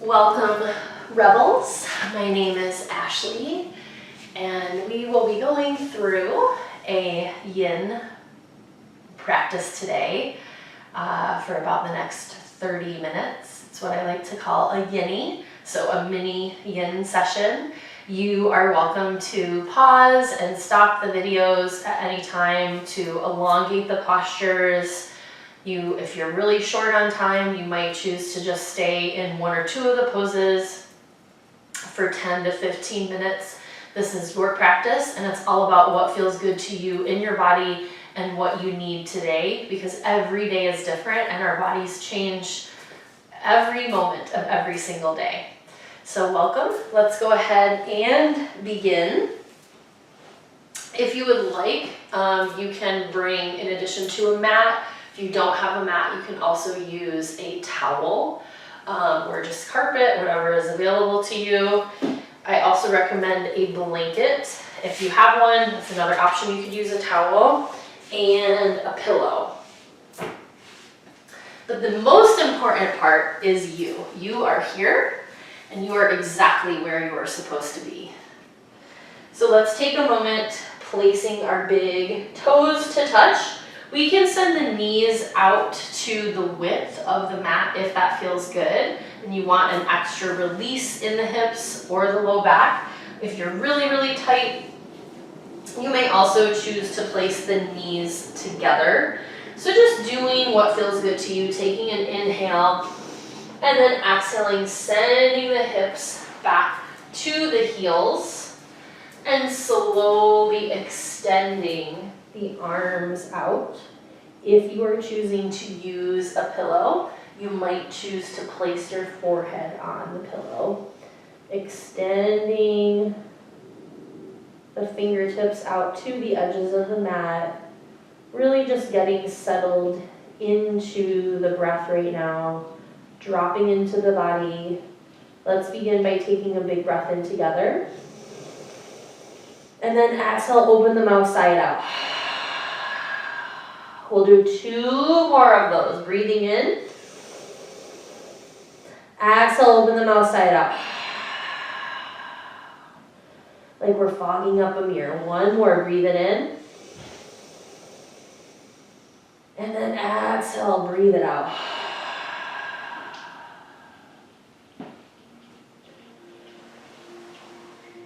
Welcome, Rebels. My name is Ashley, and we will be going through a Yin practice today for about the next 30 minutes. It's what I like to call a Yini, so a mini Yin session. You are welcome to pause and stop the videos at any time to elongate the postures. If you're really short on time, you might choose to just stay in one or two of the poses for 10 to 15 minutes. This is your practice, and it's all about what feels good to you in your body and what you need today, because every day is different and our bodies change every moment of every single day. So welcome. Let's go ahead and begin. If you would like, you can bring, in addition to a mat, if you don't have a mat, you can also use a towel or just carpet, whatever is available to you. I also recommend a blanket. If you have one, that's another option. You could use a towel and a pillow. But the most important part is you. You are here and you are exactly where you are supposed to be. So let's take a moment placing our big toes to touch. We can send the knees out to the width of the mat if that feels good, and you want an extra release in the hips or the low back. If you're really, really tight, you may also choose to place the knees together. So just doing what feels good to you, taking an inhale, and then exhaling, sending the hips back to the heels, and slowly extending the arms out. If you are choosing to use a pillow, you might choose to place your forehead on the pillow. Extending the fingertips out to the edges of the mat. Really just getting settled into the breath right now. Dropping into the body. Let's begin by taking a big breath in together. And then exhale, open the mouth side out. We'll do 2 more of those. Breathing in. Exhale, open the mouth side out. Like we're fogging up a mirror. 1 more, breathe it in. And then exhale, breathe it out.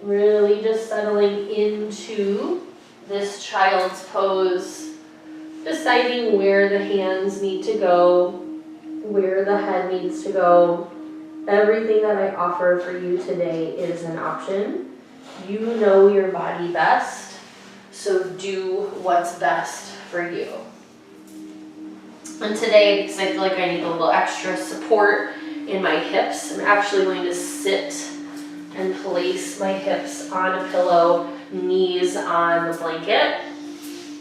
Really just settling into this child's pose, deciding where the hands need to go, where the head needs to go. Everything that I offer for you today is an option. You know your body best, so do what's best for you. And today, because I feel like I need a little extra support in my hips, I'm actually going to sit and place my hips on a pillow, knees on the blanket.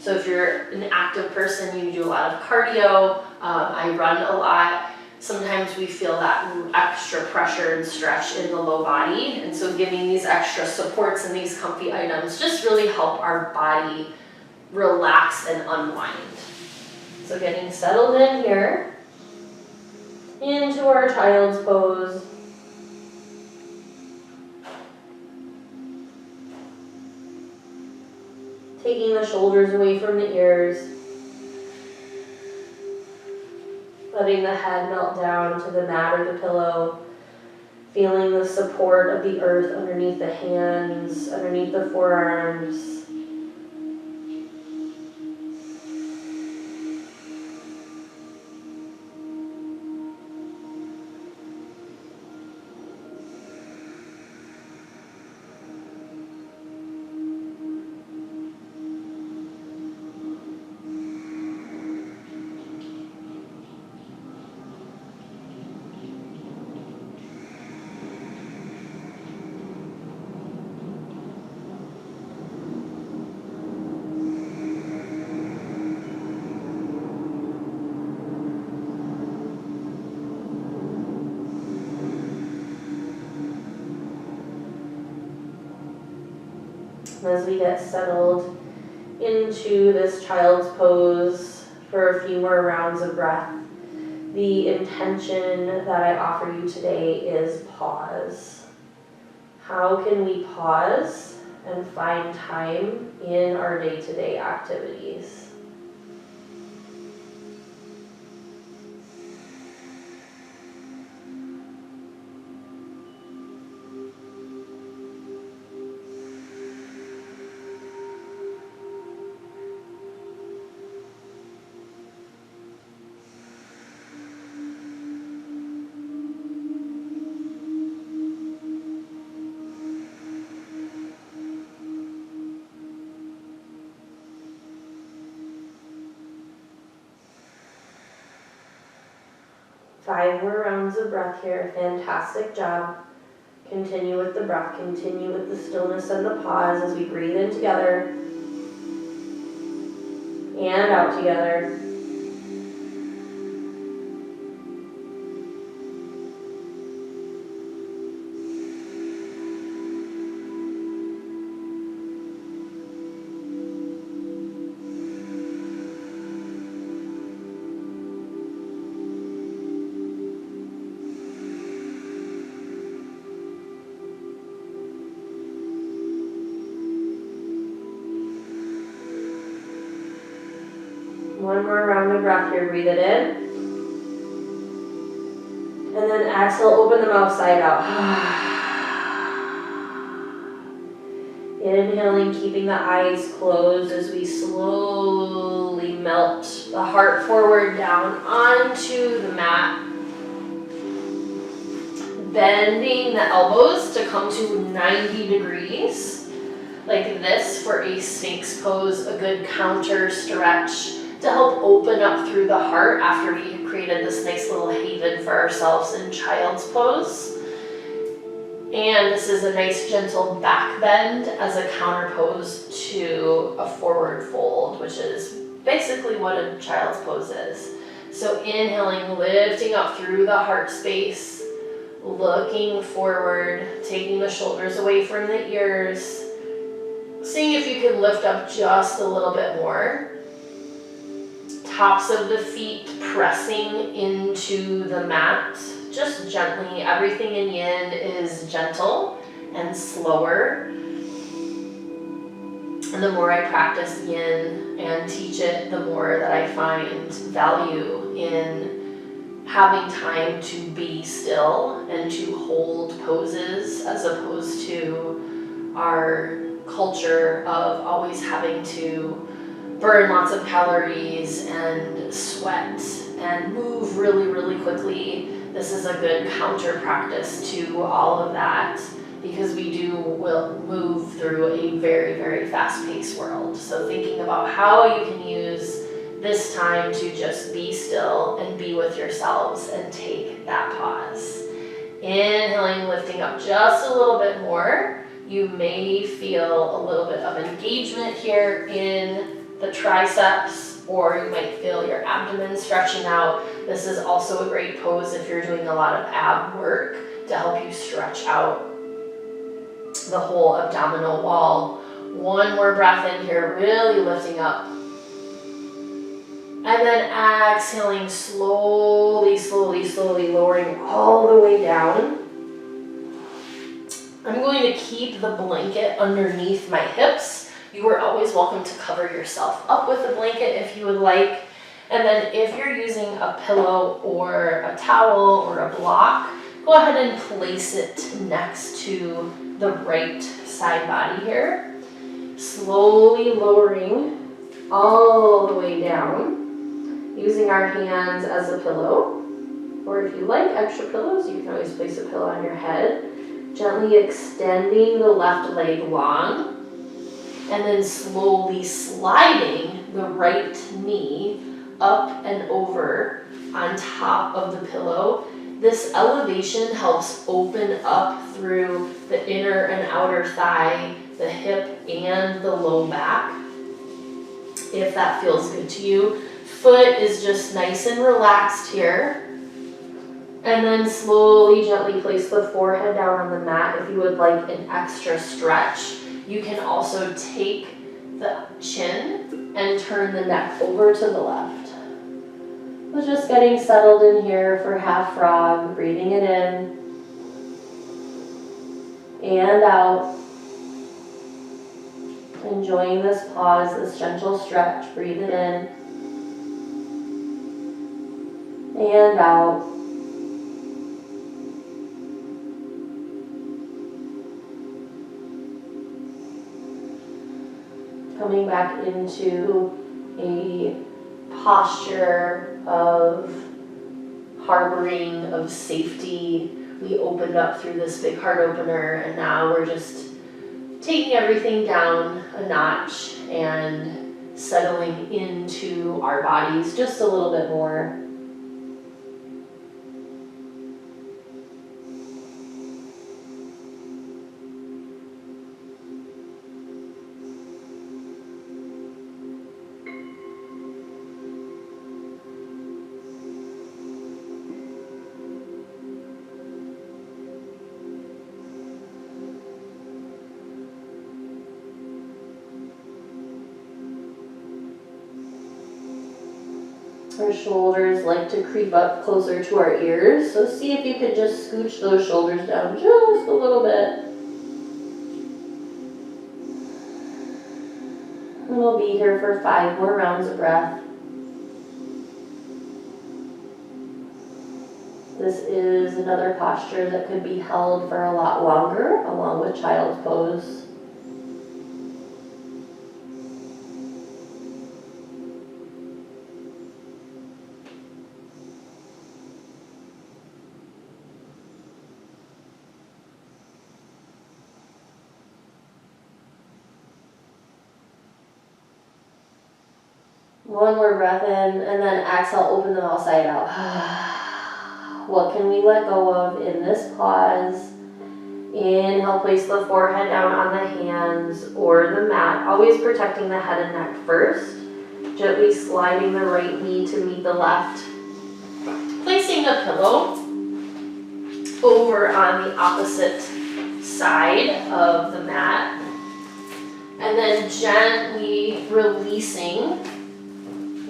So if you're an active person, you do a lot of cardio, I run a lot, sometimes we feel that extra pressure and stretch in the low body, and so giving these extra supports and these comfy items just really help our body relax and unwind. So getting settled in here, into our child's pose. Taking the shoulders away from the ears. Letting the head melt down to the mat or the pillow. Feeling the support of the earth underneath the hands, underneath the forearms. As we get settled into this child's pose for a few more rounds of breath, The intention that I offer you today is pause. How can we pause and find time in our day-to-day activities? Five more rounds of breath here. Fantastic job. Continue with the breath. Continue with the stillness and the pause as we breathe in together and out together. One more round of breath here. Breathe it in. And then exhale, open the mouth side out. Inhaling, keeping the eyes closed as we slowly melt the heart forward down onto the mat. Bending the elbows to come to 90 degrees, like this for a Sphinx pose, a good counter stretch to help open up through the heart after we created this nice little haven for ourselves in child's pose. And this is a nice gentle back bend as a counter pose to a forward fold, which is basically what a child's pose is. So inhaling, lifting up through the heart space, looking forward, taking the shoulders away from the ears, seeing if you can lift up just a little bit more. Tops of the feet pressing into the mat, just gently. Everything in Yin is gentle and slower. And the more I practice Yin and teach it, the more that I find value in having time to be still and to hold poses, as opposed to our culture of always having to burn lots of calories and sweat and move really, really quickly. This is a good counter practice to all of that, because we will move through a very, very fast-paced world. So thinking about how you can use this time to just be still and be with yourselves and take that pause. Inhaling, lifting up just a little bit more. You may feel a little bit of engagement here in the triceps, or you might feel your abdomen stretching out. This is also a great pose if you're doing a lot of ab work to help you stretch out the whole abdominal wall. One more breath in here, really lifting up. And then exhaling, slowly, slowly, slowly lowering all the way down. I'm going to keep the blanket underneath my hips. You are always welcome to cover yourself up with a blanket if you would like. And then if you're using a pillow or a towel or a block, go ahead and place it next to the right side body here. Slowly lowering all the way down, using our hands as a pillow. Or if you like extra pillows, you can always place a pillow on your head. Gently extending the left leg long. And then slowly sliding the right knee up and over on top of the pillow. This elevation helps open up through the inner and outer thigh, the hip, and the low back, if that feels good to you. Foot is just nice and relaxed here. And then slowly, gently place the forehead down on the mat if you would like an extra stretch. You can also take the chin and turn the neck over to the left. We're just getting settled in here for half frog, breathing it in and out. Enjoying this pause, this gentle stretch. Breathe it in and out. Coming back into a posture of harboring, of safety. We opened up through this big heart opener, and now we're just taking everything down a notch and settling into our bodies just a little bit more. Our shoulders like to creep up closer to our ears, so see if you could just scooch those shoulders down just a little bit. And we'll be here for 5 more rounds of breath. This is another posture that could be held for a lot longer, along with child's pose. One more breath in, and then exhale, open the mouth side out. What can we let go of in this pause? Inhale, place the forehead down on the hands or the mat, always protecting the head and neck first. Gently sliding the right knee to meet the left. Placing a pillow over on the opposite side of the mat. And then gently releasing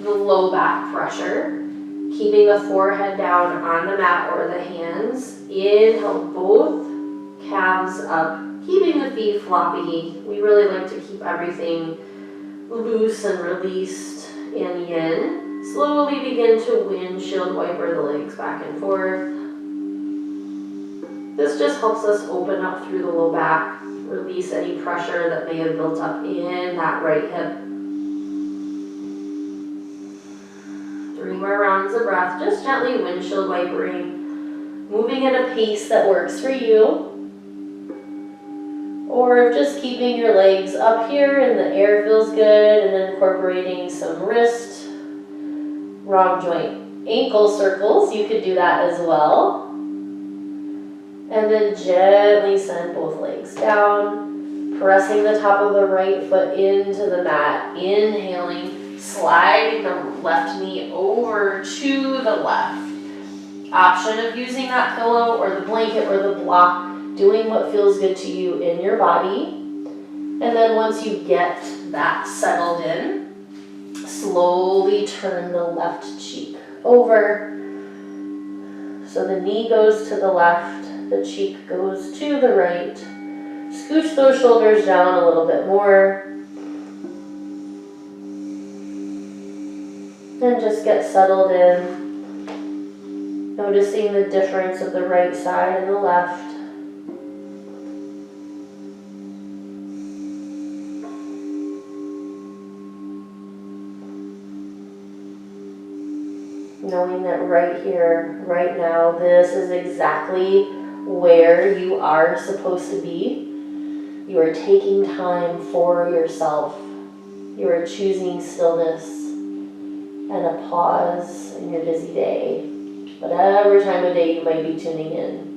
the low back pressure, keeping the forehead down on the mat or the hands. Inhale, both calves up, keeping the feet floppy. We really like to keep everything loose and released in yin. Slowly begin to windshield wiper the legs back and forth. This just helps us open up through the low back, release any pressure that may have built up in that right hip. 3 more rounds of breath, just gently windshield wipering, moving at a pace that works for you. Or just keeping your legs up here and the air feels good, and then incorporating some wrist, wrong joint, ankle circles. You could do that as well. And then gently send both legs down, pressing the top of the right foot into the mat, inhaling, sliding the left knee over to the left. Option of using that pillow or the blanket or the block, doing what feels good to you in your body. And then once you get that settled in, slowly turn the left cheek over. So the knee goes to the left, the cheek goes to the right. Scooch those shoulders down a little bit more. And just get settled in. Noticing the difference of the right side and the left. Knowing that right here, right now, this is exactly where you are supposed to be. You are taking time for yourself. You are choosing stillness and a pause in your busy day. Whatever time of day you might be tuning in.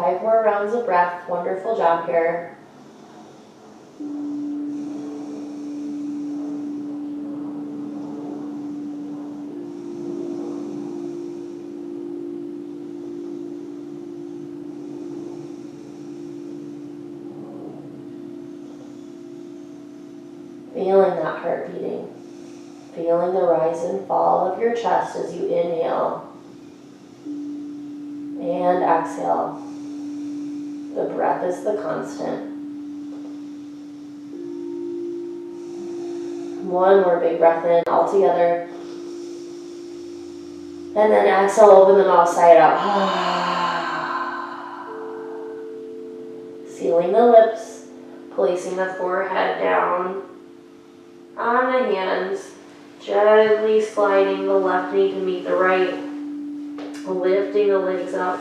5 more rounds of breath. Wonderful job here. Feeling that heart beating. Feeling the rise and fall of your chest as you inhale and exhale. The breath is the constant. One more big breath in all together. And then exhale, open the mouth side out. Sealing the lips, placing the forehead down on the hands, gently sliding the left knee to meet the right, lifting the legs up,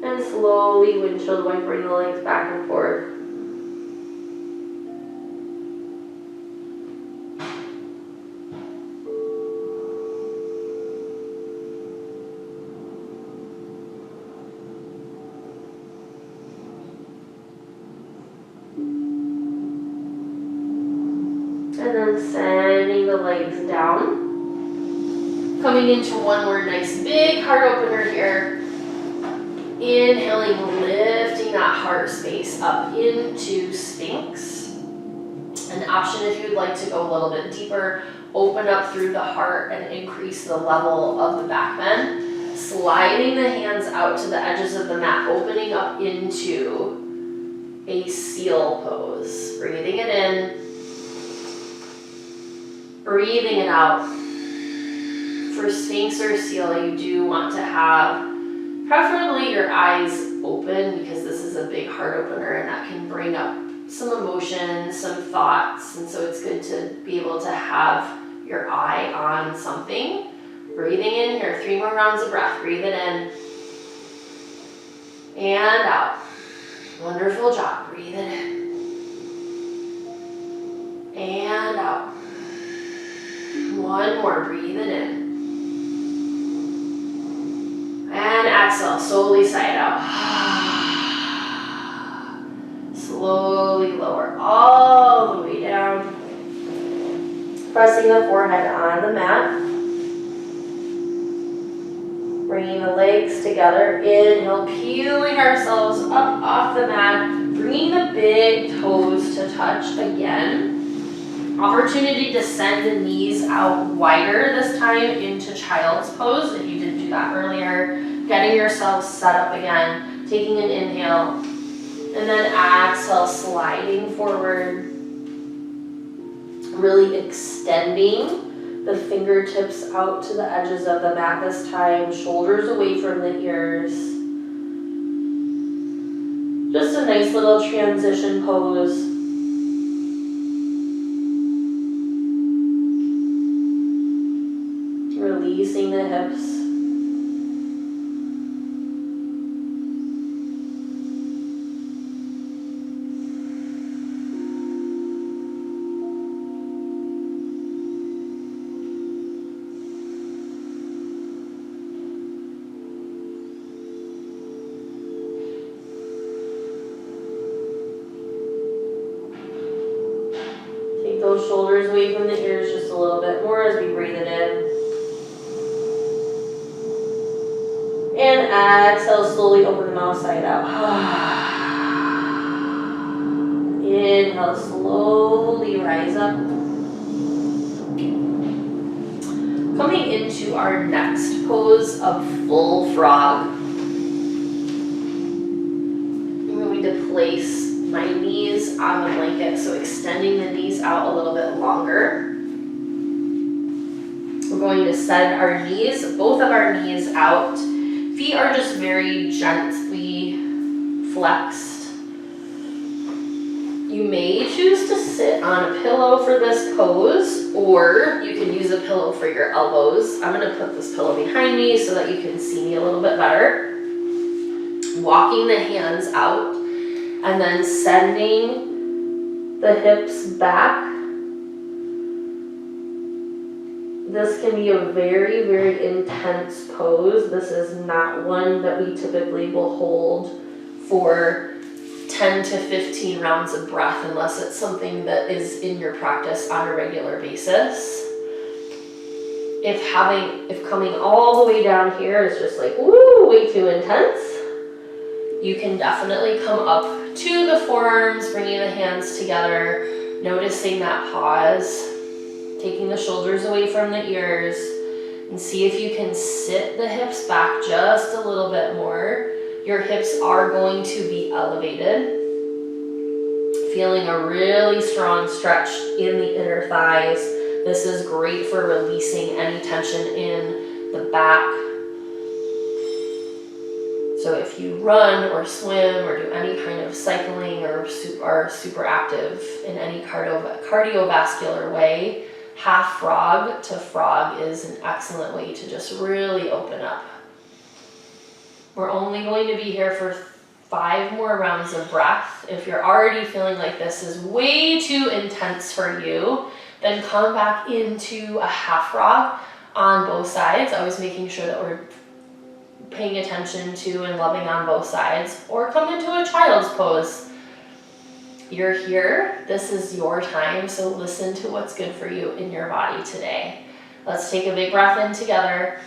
and slowly windshield wipering the legs back and forth. And then sending the legs down. Coming into one more nice big heart opener here. Inhaling, lifting that heart space up into Sphinx. An option if you'd like to go a little bit deeper, open up through the heart and increase the level of the back bend. Sliding the hands out to the edges of the mat, opening up into a seal pose. Breathing it in. Breathing it out. For Sphinx or Seal, you do want to have preferably your eyes open because this is a big heart opener and that can bring up some emotions, some thoughts, and so it's good to be able to have your eye on something. Breathing in here, 3 more rounds of breath. Breathe it in and out. Wonderful job. Breathe it in and out. One more, breathe it in. And exhale, slowly sigh it out. Slowly lower all the way down. Pressing the forehead on the mat. Bringing the legs together. Inhale, peeling ourselves up off the mat. Bringing the big toes to touch again. Opportunity to send the knees out wider this time into child's pose if you didn't do that earlier. Getting yourself set up again, taking an inhale, and then exhale, sliding forward, really extending the fingertips out to the edges of the mat this time, shoulders away from the ears. Just a nice little transition pose. Releasing the hips. Take those shoulders away from the ears just a little bit more as we breathe it in. And exhale, slowly open the mouth side out. Inhale, slowly rise up. Coming into our next pose of full frog. I'm going to place my knees on the blanket, so extending the knees out a little bit longer. We're going to send our knees, both of our knees out. Feet are just very gently flexed. You may choose to sit on a pillow for this pose, or you can use a pillow for your elbows. I'm going to put this pillow behind me so that you can see me a little bit better. Walking the hands out, and then sending the hips back. This can be a very, very intense pose. This is not one that we typically will hold for 10 to 15 rounds of breath unless it's something that is in your practice on a regular basis. If coming all the way down here is just like, woo, way too intense, you can definitely come up to the forearms, bringing the hands together, noticing that pause, taking the shoulders away from the ears, and see if you can sit the hips back just a little bit more. Your hips are going to be elevated. Feeling a really strong stretch in the inner thighs. This is great for releasing any tension in the back. So if you run or swim or do any kind of cycling or are super active in any cardiovascular way, half frog to frog is an excellent way to just really open up. We're only going to be here for 5 more rounds of breath. If you're already feeling like this is way too intense for you, then come back into a half frog on both sides. Always making sure that we're paying attention to and loving on both sides. Or come into a child's pose. You're here. This is your time, so listen to what's good for you in your body today. Let's take a big breath in together.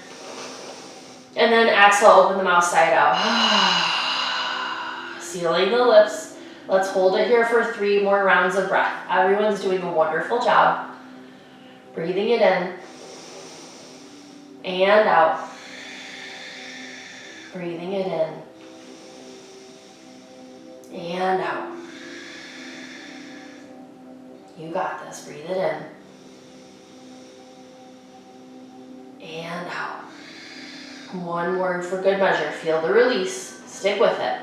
And then exhale, open the mouth side out. Sealing the lips. Let's hold it here for 3 more rounds of breath. Everyone's doing a wonderful job. Breathing it in. And out. Breathing it in. And out. You got this. Breathe it in. And out. One word for good measure. Feel the release. Stick with it.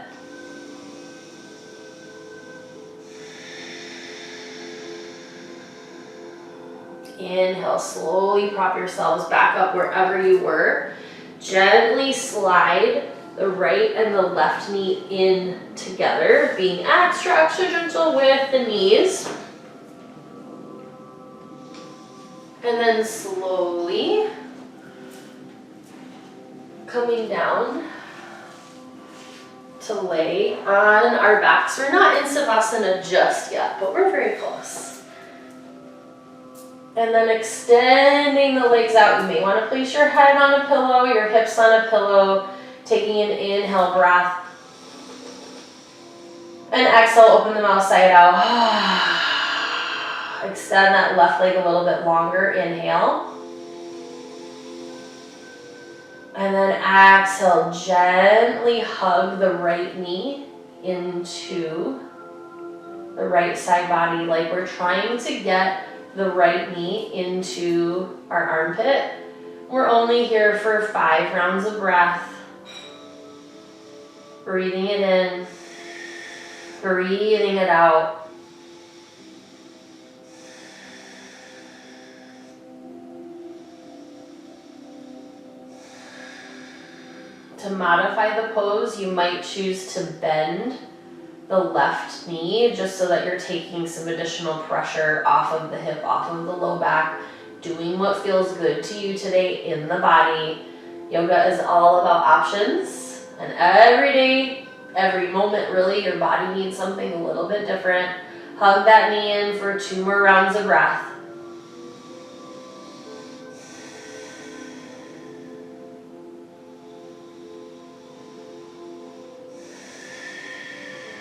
Inhale, slowly prop yourselves back up wherever you were. Gently slide the right and the left knee in together, being extra gentle with the knees. And then slowly coming down to lay on our backs. We're not in Savasana just yet, but we're very close. And then extending the legs out. You may want to place your head on a pillow, your hips on a pillow, taking an inhale breath. And exhale, open the mouth side out. Extend that left leg a little bit longer. Inhale. And then exhale, gently hug the right knee into the right side body, like we're trying to get the right knee into our armpit. We're only here for 5 rounds of breath. Breathing it in, breathing it out. To modify the pose, you might choose to bend the left knee just so that you're taking some additional pressure off of the hip, off of the low back, doing what feels good to you today in the body. Yoga is all about options, and every day, every moment really, your body needs something a little bit different. Hug that knee in for 2 more rounds of breath.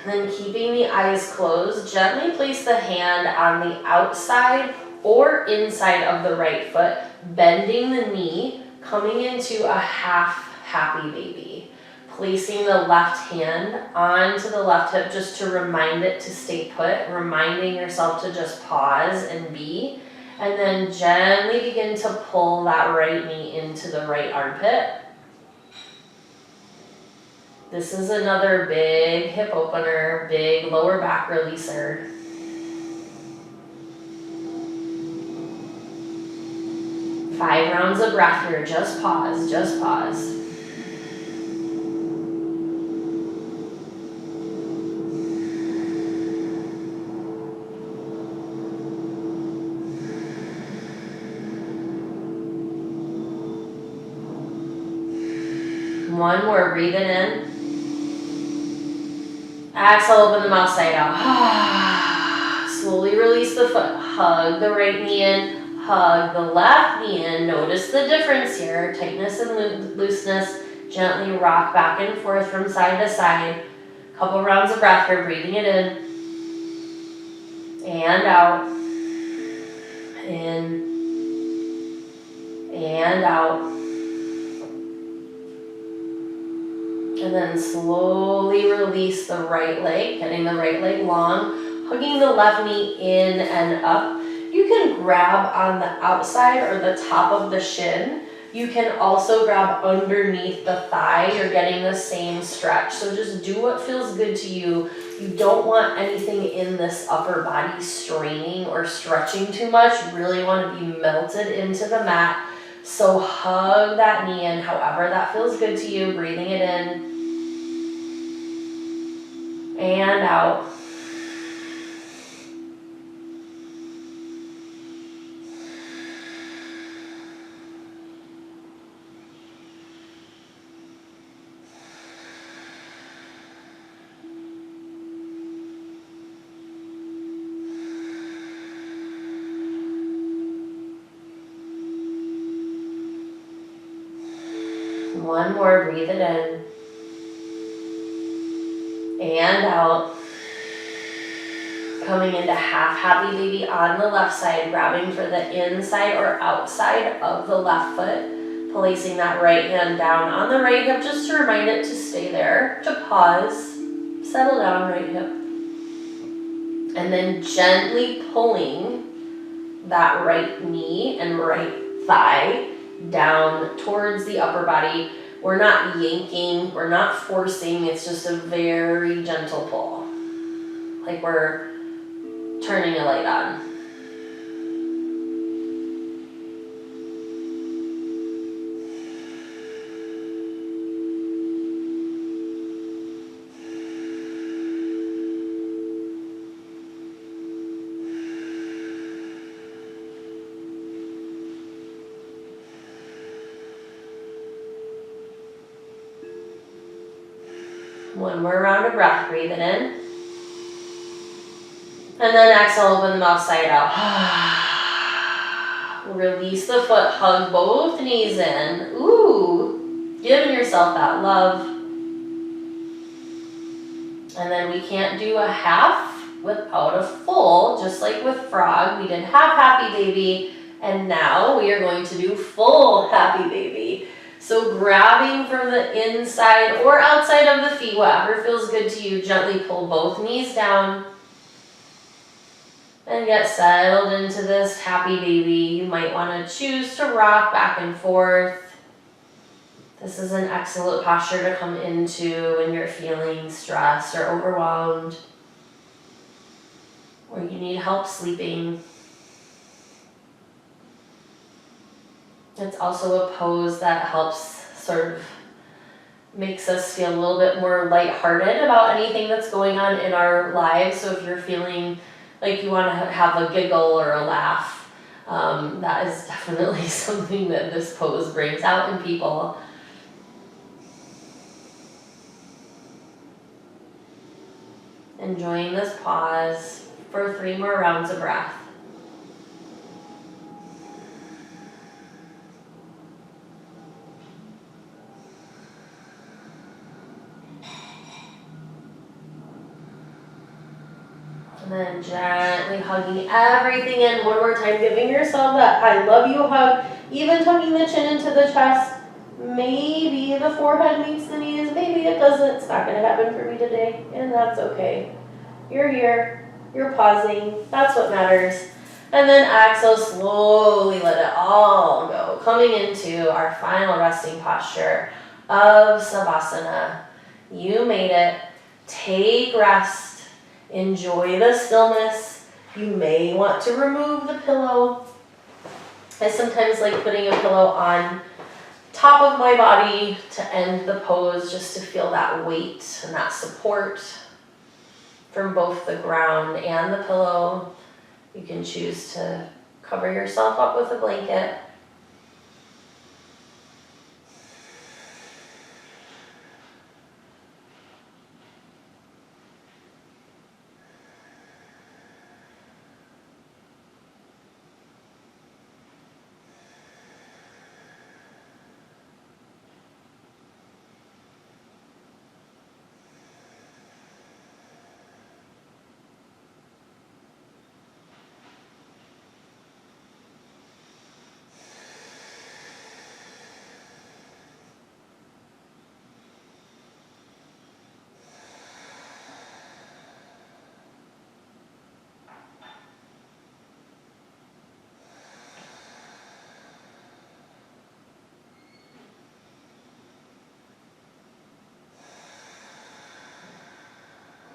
Then keeping the eyes closed, gently place the hand on the outside or inside of the right foot, bending the knee, coming into a half happy baby. Placing the left hand onto the left hip just to remind it to stay put, reminding yourself to just pause and be, and then gently begin to pull that right knee into the right armpit. This is another big hip opener, big lower back releaser. Five rounds of breath here, just pause, just pause. One more, breathe it in. Exhale, open the mouth side out. Slowly release the foot. Hug the right knee in. Hug the left knee in. Notice the difference here. Tightness and looseness. Gently rock back and forth from side to side. Couple rounds of breath here. Breathing it in. And out. In. And out. And then slowly release the right leg, getting the right leg long, hugging the left knee in and up. You can grab on the outside or the top of the shin. You can also grab underneath the thigh. You're getting the same stretch. So just do what feels good to you. You don't want anything in this upper body straining or stretching too much. You really want to be melted into the mat. So hug that knee in however that feels good to you, breathing it in and out. One more, breathe it in and out. Coming into half happy baby on the left side, grabbing for the inside or outside of the left foot, placing that right hand down on the right hip just to remind it to stay there, to pause, settle down right hip. And then gently pulling that right knee and right thigh down towards the upper body. We're not yanking, we're not forcing, it's just a very gentle pull. Like we're turning a light on. One more round of breath, breathe it in. And then exhale, open the mouth side out. Release the foot, hug both knees in. Ooh, giving yourself that love. And then we can't do a half without a full, just like with frog. We did half happy baby, and now we are going to do full happy baby. So grabbing from the inside or outside of the feet, whatever feels good to you, gently pull both knees down and get settled into this happy baby. You might want to choose to rock back and forth. This is an excellent posture to come into when you're feeling stressed or overwhelmed, or you need help sleeping. It's also a pose that helps sort of makes us feel a little bit more lighthearted about anything that's going on in our lives. So if you're feeling like you want to have a giggle or a laugh, that is definitely something that this pose brings out in people. Enjoying this pause for 3 more rounds of breath. And then gently hugging everything in one more time, giving yourself that I love you hug, even tucking the chin into the chest. Maybe the forehead meets the knees, maybe it doesn't. It's not going to happen for me today, and that's okay. You're here, you're pausing, that's what matters. And then exhale, slowly let it all go, coming into our final resting posture of Savasana. You made it. Take rest. Enjoy the stillness. You may want to remove the pillow. I sometimes like putting a pillow on top of my body to end the pose, just to feel that weight and that support from both the ground and the pillow. You can choose to cover yourself up with a blanket.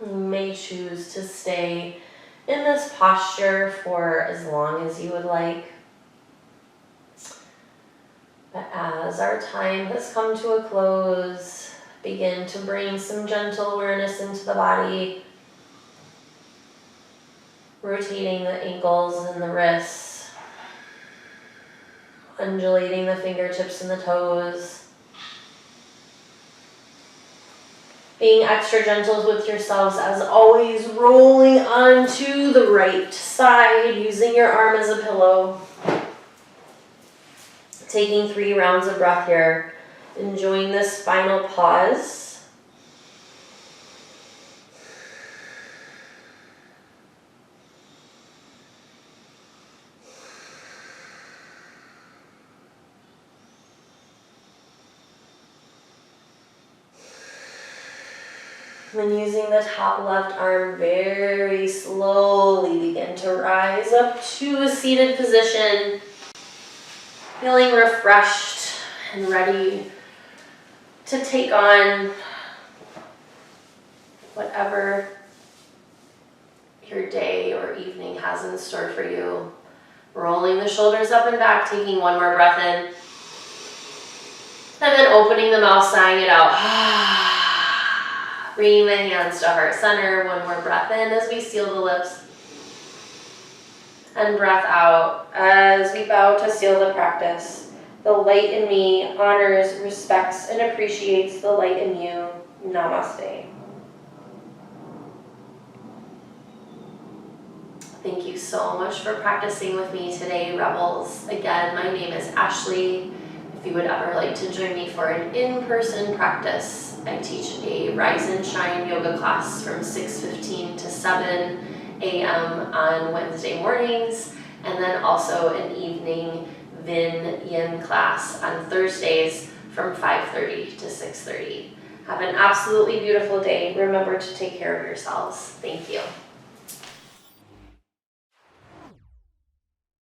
You may choose to stay in this posture for as long as you would like. But as our time has come to a close, begin to bring some gentle awareness into the body, rotating the ankles and the wrists, undulating the fingertips and the toes, being extra gentle with yourselves as always, rolling onto the right side, using your arm as a pillow. Taking 3 rounds of breath here, enjoying this final pause. And using the top left arm, very slowly begin to rise up to a seated position, feeling refreshed and ready to take on whatever your day or evening has in store for you. Rolling the shoulders up and back, taking one more breath in, and then opening the mouth, sighing it out. Bringing the hands to heart center, one more breath in as we seal the lips. And breath out as we bow to seal the practice. The light in me honors, respects, and appreciates the light in you. Namaste. Thank you so much for practicing with me today, Rebels. Again, my name is Ashley. If you would ever like to join me for an in-person practice, I teach a Rise and Shine yoga class from 6:15 to 7 a.m. on Wednesday mornings, and then also an evening Yin class on Thursdays from 5:30 to 6:30. Have an absolutely beautiful day. Remember to take care of yourselves. Thank you.